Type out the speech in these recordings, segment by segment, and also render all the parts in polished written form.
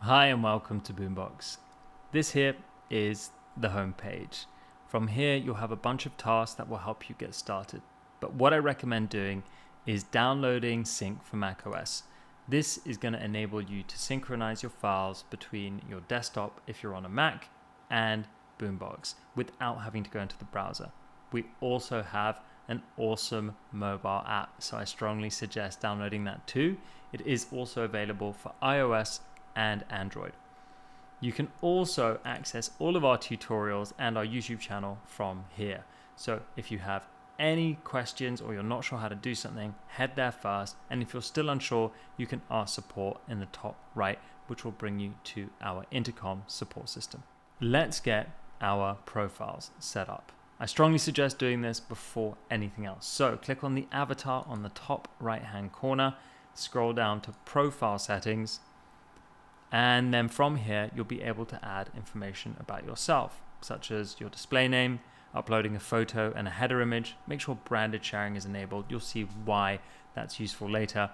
Hi and welcome to Boombox. This here is the home page. From here you'll have a bunch of tasks that will help you get started. But what I recommend doing is downloading Sync for macOS. This is going to enable you to synchronize your files between your desktop if you're on a Mac and Boombox without having to go into the browser. We also have an awesome mobile app, so I strongly suggest downloading that too. It is also available for iOS and Android. You can also access all of our tutorials and our YouTube channel from here. So if you have any questions or you're not sure how to do something, head there first. And if you're still unsure, you can ask support in the top right, which will bring you to our intercom support system. Let's get our profiles set up. I strongly suggest doing this before anything else. So click on the avatar on the top right-hand corner, scroll down to profile settings, and then from here, you'll be able to add information about yourself, such as your display name, uploading a photo and a header image. Make sure branded sharing is enabled. You'll see why that's useful later.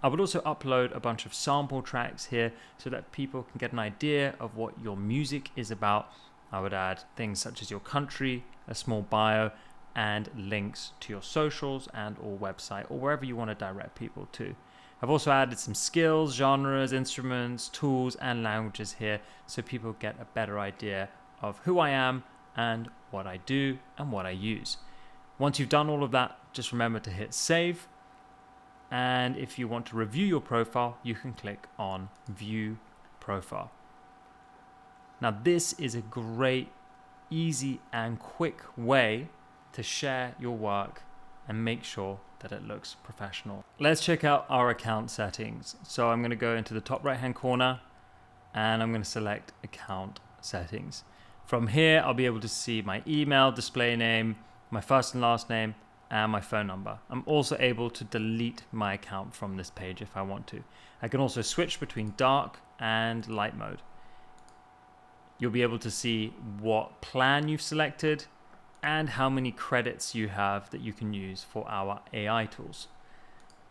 I would also upload a bunch of sample tracks here so that people can get an idea of what your music is about. I would add things such as your country, a small bio, and links to your socials and or website or wherever you want to direct people to. I've also added some skills, genres, instruments, tools, and languages here so people get a better idea of who I am and what I do and what I use. Once you've done all of that, just remember to hit save. And if you want to review your profile, you can click on View Profile. Now, this is a great, easy, and quick way to share your work and make sure that it looks professional. Let's check out our account settings. So I'm going to go into the top right hand corner and I'm going to select account settings. From here, I'll be able to see my email, display name, my first and last name, and my phone number. I'm also able to delete my account from this page if I want to. I can also switch between dark and light mode. You'll be able to see what plan you've selected and how many credits you have that you can use for our AI tools.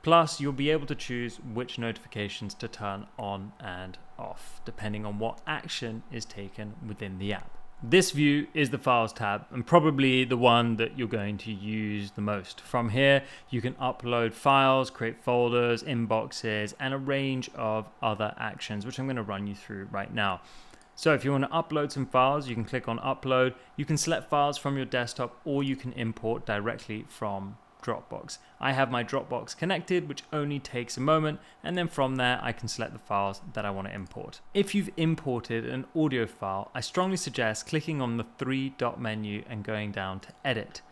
Plus, you'll be able to choose which notifications to turn on and off, depending on what action is taken within the app. This view is the Files tab, and probably the one that you're going to use the most. From here, you can upload files, create folders, inboxes, and a range of other actions, which I'm going to run you through right now. So if you want to upload some files, you can click on upload. You can select files from your desktop or you can import directly from Dropbox. I have my Dropbox connected, which only takes a moment. And then from there, I can select the files that I want to import. If you've imported an audio file, I strongly suggest clicking on the three-dot menu and going down to edit.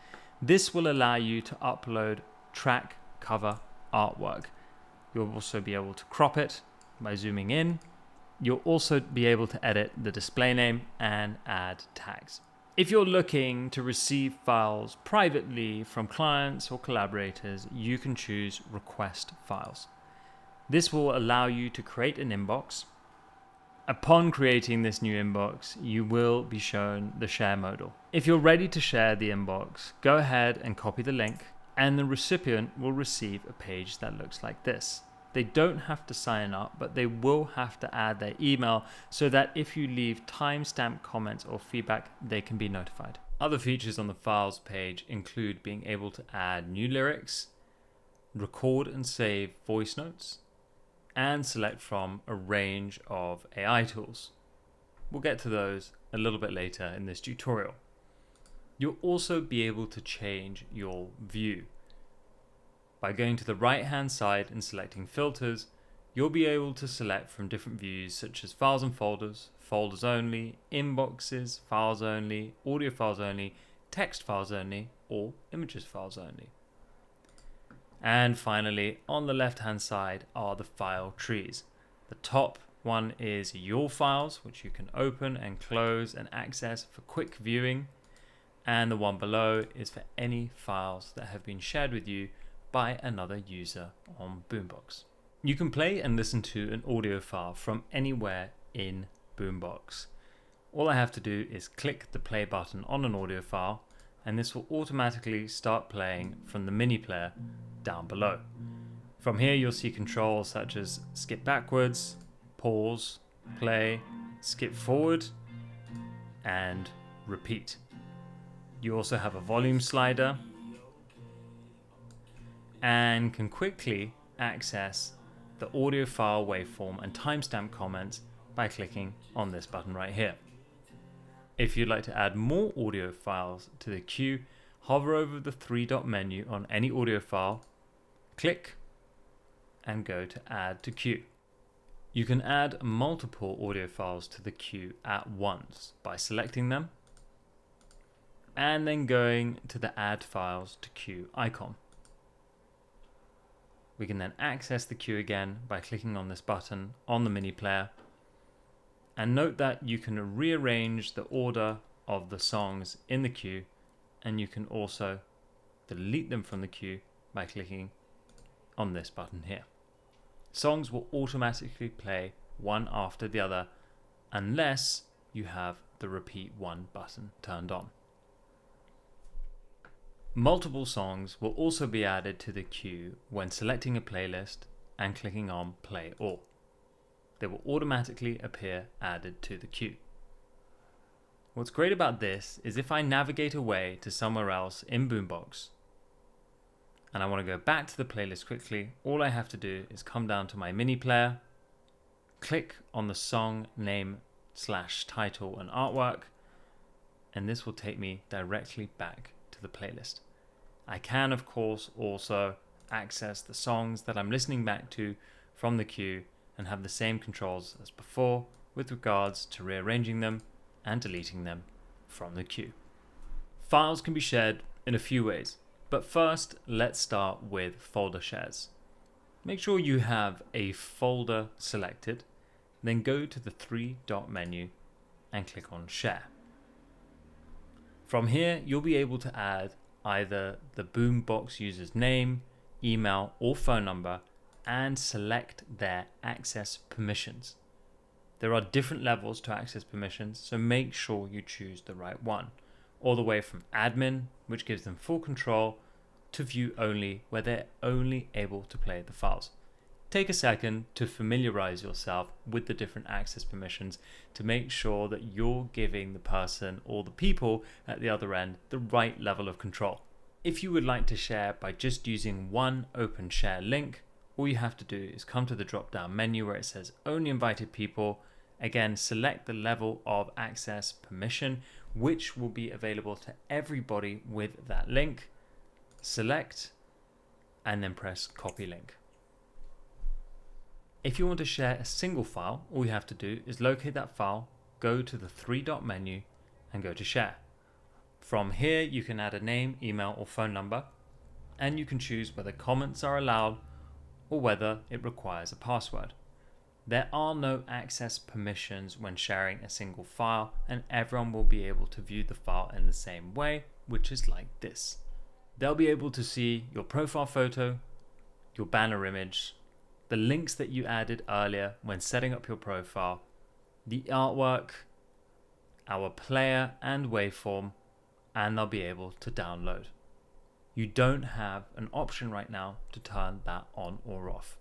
This will allow you to upload track cover artwork. You'll also be able to crop it by zooming in. You'll also be able to edit the display name and add tags. If you're looking to receive files privately from clients or collaborators, you can choose Request Files. This will allow you to create an inbox. Upon creating this new inbox, you will be shown the share modal. If you're ready to share the inbox, go ahead and copy the link, and the recipient will receive a page that looks like this. They don't have to sign up, but they will have to add their email so that if you leave timestamp comments or feedback, they can be notified. Other features on the files page include being able to add new lyrics, record and save voice notes, and select from a range of AI tools. We'll get to those a little bit later in this tutorial. You'll also be able to change your view. By going to the right-hand side and selecting filters, you'll be able to select from different views such as files and folders, folders only, inboxes, files only, audio files only, text files only, or images files only. And finally, on the left-hand side are the file trees. The top one is your files, which you can open and close and access for quick viewing. And the one below is for any files that have been shared with you by another user on Boombox. You can play and listen to an audio file from anywhere in Boombox. All I have to do is click the play button on an audio file and this will automatically start playing from the mini player down below. From here you'll see controls such as skip backwards, pause, play, skip forward, and repeat. You also have a volume slider and can quickly access the audio file waveform and timestamp comments by clicking on this button right here. If you'd like to add more audio files to the queue, hover over the three-dot menu on any audio file, click, and go to Add to Queue. You can add multiple audio files to the queue at once by selecting them and then going to the Add Files to Queue icon. We can then access the queue again by clicking on this button on the mini player. And note that you can rearrange the order of the songs in the queue, and you can also delete them from the queue by clicking on this button here. Songs will automatically play one after the other unless you have the repeat one button turned on. Multiple songs will also be added to the queue when selecting a playlist and clicking on Play All. They will automatically appear added to the queue. What's great about this is if I navigate away to somewhere else in Boombox and I want to go back to the playlist quickly, all I have to do is come down to my mini player, click on the song name / title and artwork, and this will take me directly back to the playlist. I can, of course, also access the songs that I'm listening back to from the queue and have the same controls as before with regards to rearranging them and deleting them from the queue. Files can be shared in a few ways, but first let's start with folder shares. Make sure you have a folder selected, then go to the three-dot menu and click on Share. From here, you'll be able to add either the Boombox user's name, email, or phone number and select their access permissions. There are different levels to access permissions, so make sure you choose the right one. All the way from admin, which gives them full control, to view only, where they're only able to play the files. Take a second to familiarize yourself with the different access permissions to make sure that you're giving the person or the people at the other end the right level of control. If you would like to share by just using one open share link, all you have to do is come to the drop down menu where it says only invited people. Again, select the level of access permission, which will be available to everybody with that link. Select and then press copy link. If you want to share a single file, all you have to do is locate that file, go to the three-dot menu and go to share. From here, you can add a name, email, or phone number, and you can choose whether comments are allowed or whether it requires a password. There are no access permissions when sharing a single file, and everyone will be able to view the file in the same way, which is like this. They'll be able to see your profile photo, your banner image, the links that you added earlier when setting up your profile, the artwork, our player and waveform, and they'll be able to download. You don't have an option right now to turn that on or off.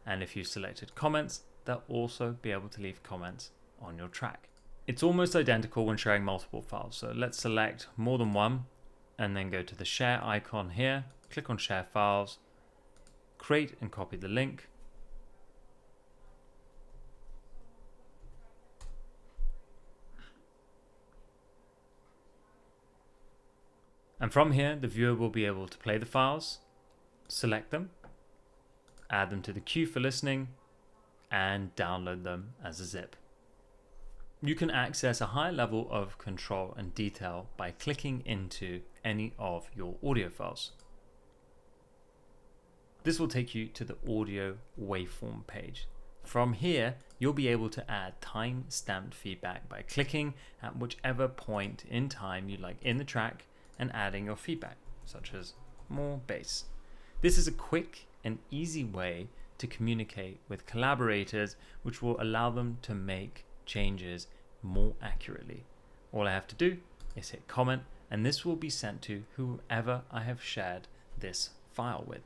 And if you selected comments, they'll also be able to leave comments on your track. It's almost identical when sharing multiple files. So let's select more than one and then go to the share icon here, click on share files, create and copy the link. And from here, the viewer will be able to play the files, select them, add them to the queue for listening, and download them as a zip. You can access a high level of control and detail by clicking into any of your audio files. This will take you to the audio waveform page. From here, you'll be able to add time-stamped feedback by clicking at whichever point in time you like in the track and adding your feedback, such as more bass. This is a quick and easy way to communicate with collaborators, which will allow them to make changes more accurately. All I have to do is hit comment, and this will be sent to whoever I have shared this file with.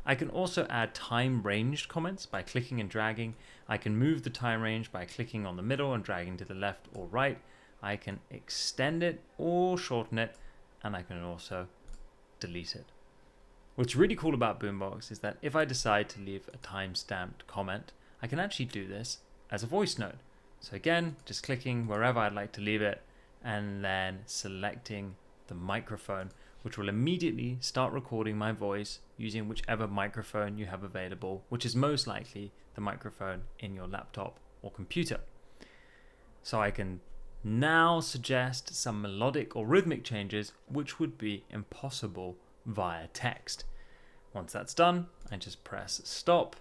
I can also add time-ranged comments by clicking and dragging. I can move the time range by clicking on the middle and dragging to the left or right. I can extend it or shorten it, and I can also delete it. What's really cool about Boombox is that if I decide to leave a time-stamped comment, I can actually do this as a voice note. So again, just clicking wherever I'd like to leave it, and then selecting the microphone, which will immediately start recording my voice using whichever microphone you have available, which is most likely the microphone in your laptop or computer. So I can now suggest some melodic or rhythmic changes which would be impossible via text. Once that's done, I just press stop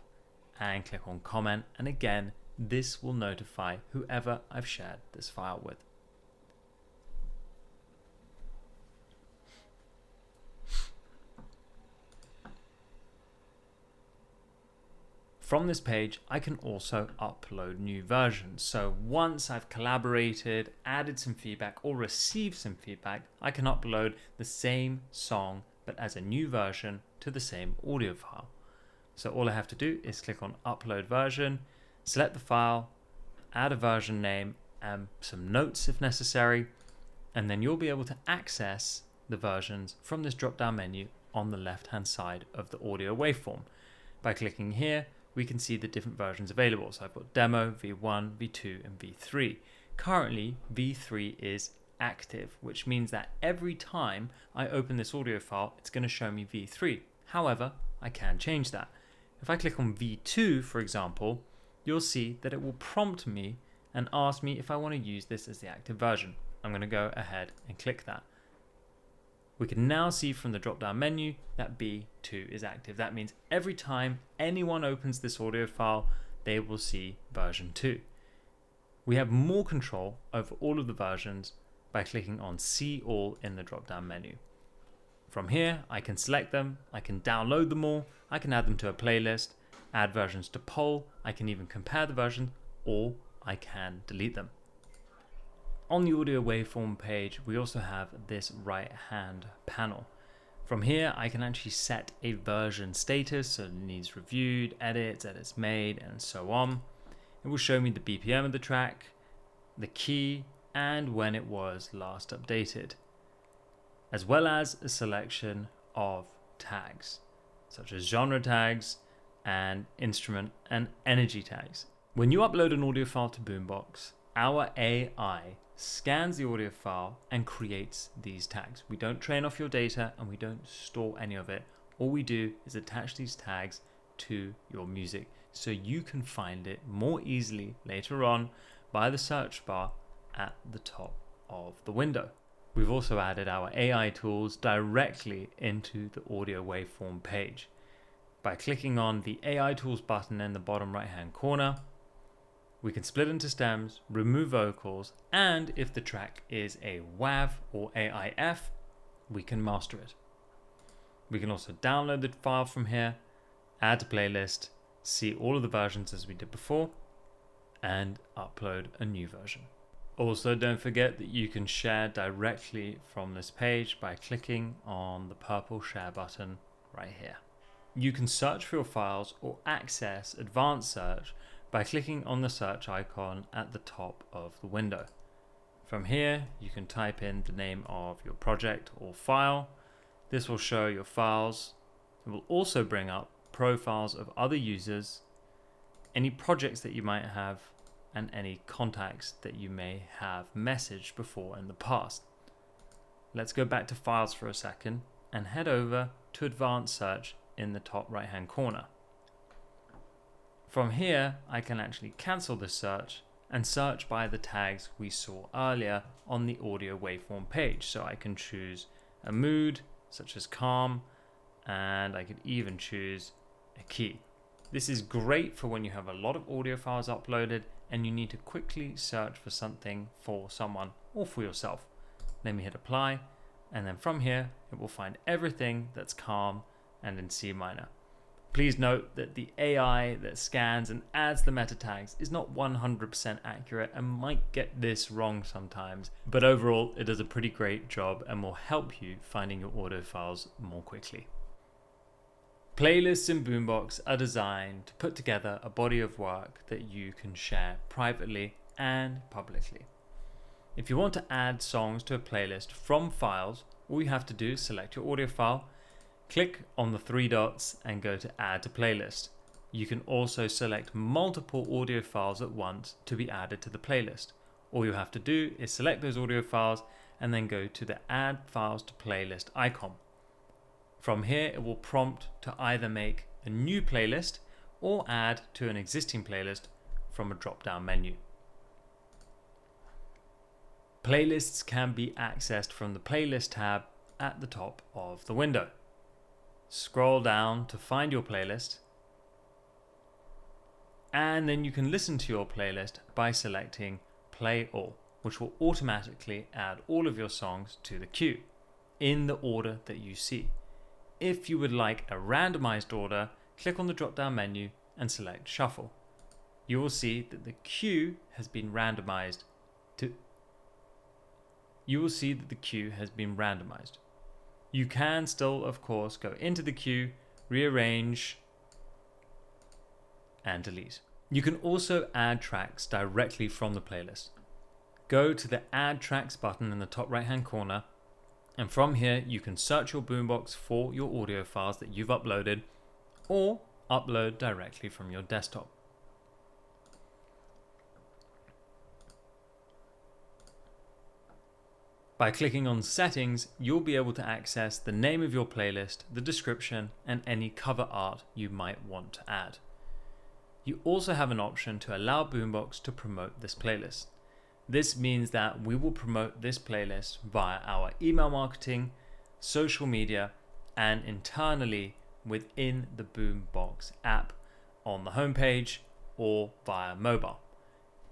and click on comment, and again, this will notify whoever I've shared this file with. From this page, I can also upload new versions. So once I've collaborated, added some feedback, or received some feedback, I can upload the same song, but as a new version to the same audio file. So all I have to do is click on upload version, select the file, add a version name and some notes if necessary, and then you'll be able to access the versions from this drop-down menu on the left-hand side of the audio waveform. By clicking here, we can see the different versions available. So I've got demo, V1, V2, and V3. Currently, V3 is active, which means that every time I open this audio file, it's going to show me V3. However, I can change that. If I click on V2, for example, you'll see that it will prompt me and ask me if I want to use this as the active version. I'm going to go ahead and click that. We can now see from the drop-down menu that V2 is active. That means every time anyone opens this audio file, they will see version 2. We have more control over all of the versions by clicking on See All in the drop-down menu. From here, I can select them, I can download them all, I can add them to a playlist, add versions to poll, I can even compare the versions, or I can delete them. On the audio waveform page, we also have this right-hand panel. From here, I can actually set a version status, so it needs reviewed, edits made, and so on. It will show me the BPM of the track, the key, and when it was last updated, as well as a selection of tags, such as genre tags and instrument and energy tags. When you upload an audio file to Boombox, our AI scans the audio file and creates these tags. We don't train off your data and we don't store any of it. All we do is attach these tags to your music so you can find it more easily later on by the search bar at the top of the window. We've also added our AI tools directly into the audio waveform page. By clicking on the AI tools button in the bottom right hand corner, we can split into stems, remove vocals, and if the track is a WAV or AIF, we can master it. We can also download the file from here, add to playlist, see all of the versions as we did before, and upload a new version. Also, don't forget that you can share directly from this page by clicking on the purple share button right here. You can search for your files or access advanced search by clicking on the search icon at the top of the window. From here, you can type in the name of your project or file. This will show your files. It will also bring up profiles of other users, any projects that you might have, and any contacts that you may have messaged before in the past. Let's go back to files for a second and head over to advanced search in the top right hand corner. From here, I can actually cancel this search and search by the tags we saw earlier on the audio waveform page. So I can choose a mood, such as calm, and I could even choose a key. This is great for when you have a lot of audio files uploaded and you need to quickly search for something for someone or for yourself. Then we hit apply, and then from here, it will find everything that's calm and in C minor. Please note that the AI that scans and adds the meta tags is not 100% accurate and might get this wrong sometimes, but overall it does a pretty great job and will help you finding your audio files more quickly. Playlists in Boombox are designed to put together a body of work that you can share privately and publicly. If you want to add songs to a playlist from files, all you have to do is select your audio file, click on the three dots and go to Add to Playlist. You can also select multiple audio files at once to be added to the playlist. All you have to do is select those audio files and then go to the Add Files to Playlist icon. From here, it will prompt to either make a new playlist or add to an existing playlist from a drop-down menu. Playlists can be accessed from the Playlist tab at the top of the window. Scroll down to find your playlist, and then you can listen to your playlist by selecting Play All, which will automatically add all of your songs to the queue in the order that you see. If you would like a randomized order, click on the drop-down menu and select Shuffle. You will see that the queue has been randomized. You can still, of course, go into the queue, rearrange, and delete. You can also add tracks directly from the playlist. Go to the Add Tracks button in the top right-hand corner, and from here you can search your Boombox for your audio files that you've uploaded or upload directly from your desktop. By clicking on Settings, you'll be able to access the name of your playlist, the description, and any cover art you might want to add. You also have an option to allow Boombox to promote this playlist. This means that we will promote this playlist via our email marketing, social media, and internally within the Boombox app on the homepage or via mobile,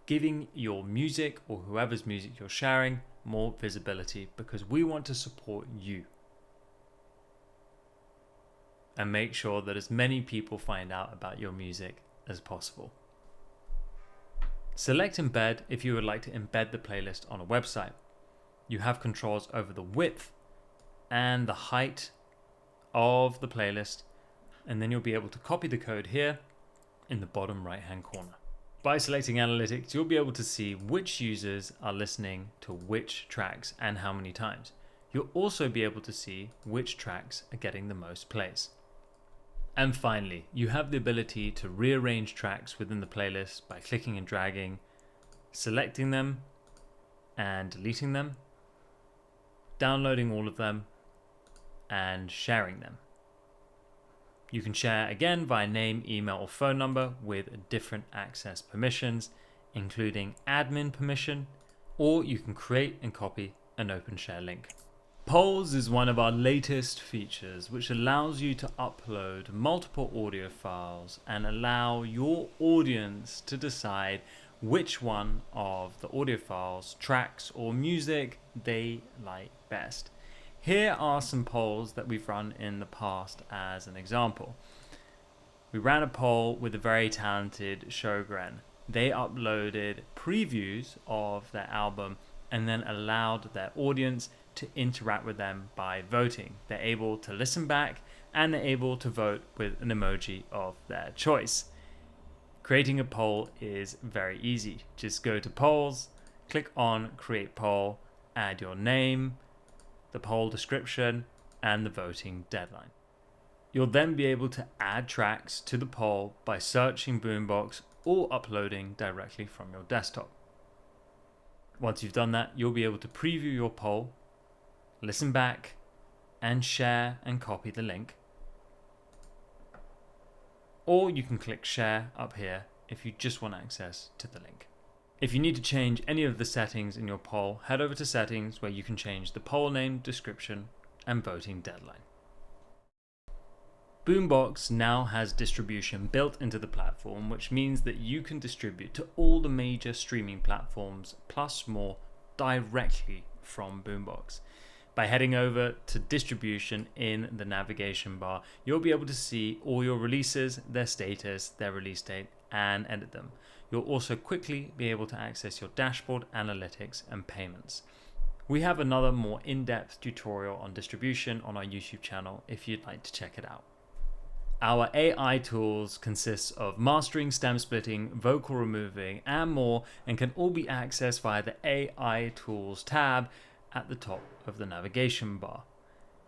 giving your music or whoever's music you're sharing more visibility, because we want to support you and make sure that as many people find out about your music as possible. Select Embed if you would like to embed the playlist on a website. You have controls over the width and the height of the playlist, and then you'll be able to copy the code here in the bottom right hand corner. By selecting Analytics, you'll be able to see which users are listening to which tracks and how many times. You'll also be able to see which tracks are getting the most plays. And finally, you have the ability to rearrange tracks within the playlist by clicking and dragging, selecting them and deleting them, downloading all of them, and sharing them. You can share again via name, email, or phone number with different access permissions, including admin permission, or you can create and copy an open share link. Polls is one of our latest features, which allows you to upload multiple audio files and allow your audience to decide which one of the audio files, tracks, or music they like best. Here are some polls that we've run in the past as an example. We ran a poll with a very talented Shogren. They uploaded previews of their album and then allowed their audience to interact with them by voting. They're able to listen back and they're able to vote with an emoji of their choice. Creating a poll is very easy. Just go to Polls, click on Create Poll, add your name, the poll description, and the voting deadline. You'll then be able to add tracks to the poll by searching Boombox or uploading directly from your desktop. Once you've done that, you'll be able to preview your poll, listen back, and share and copy the link. Or you can click Share up here if you just want access to the link. If you need to change any of the settings in your poll, head over to Settings, where you can change the poll name, description, and voting deadline. Boombox now has distribution built into the platform, which means that you can distribute to all the major streaming platforms plus more directly from Boombox. By heading over to distribution in the navigation bar, you'll be able to see all your releases, their status, their release date, and edit them. You'll also quickly be able to access your dashboard, analytics, and payments. We have another more in-depth tutorial on distribution on our YouTube channel if you'd like to check it out. Our AI tools consist of mastering, stem splitting, vocal removing, and more, and can all be accessed via the AI Tools tab at the top of the navigation bar.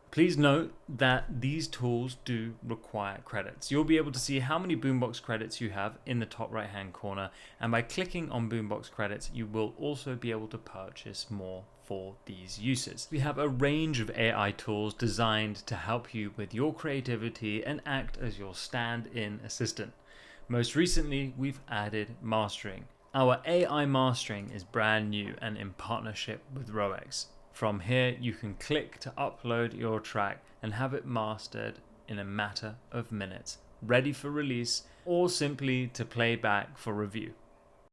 Please note that these tools do require credits. You'll be able to see how many Boombox credits you have in the top right hand corner, and by clicking on Boombox credits you will also be able to purchase more for these uses. We have a range of AI tools designed to help you with your creativity and act as your stand-in assistant. Most recently, we've added mastering. Our AI mastering is brand new and in partnership with Roex. From here, you can click to upload your track and have it mastered in a matter of minutes, ready for release, or simply to play back for review.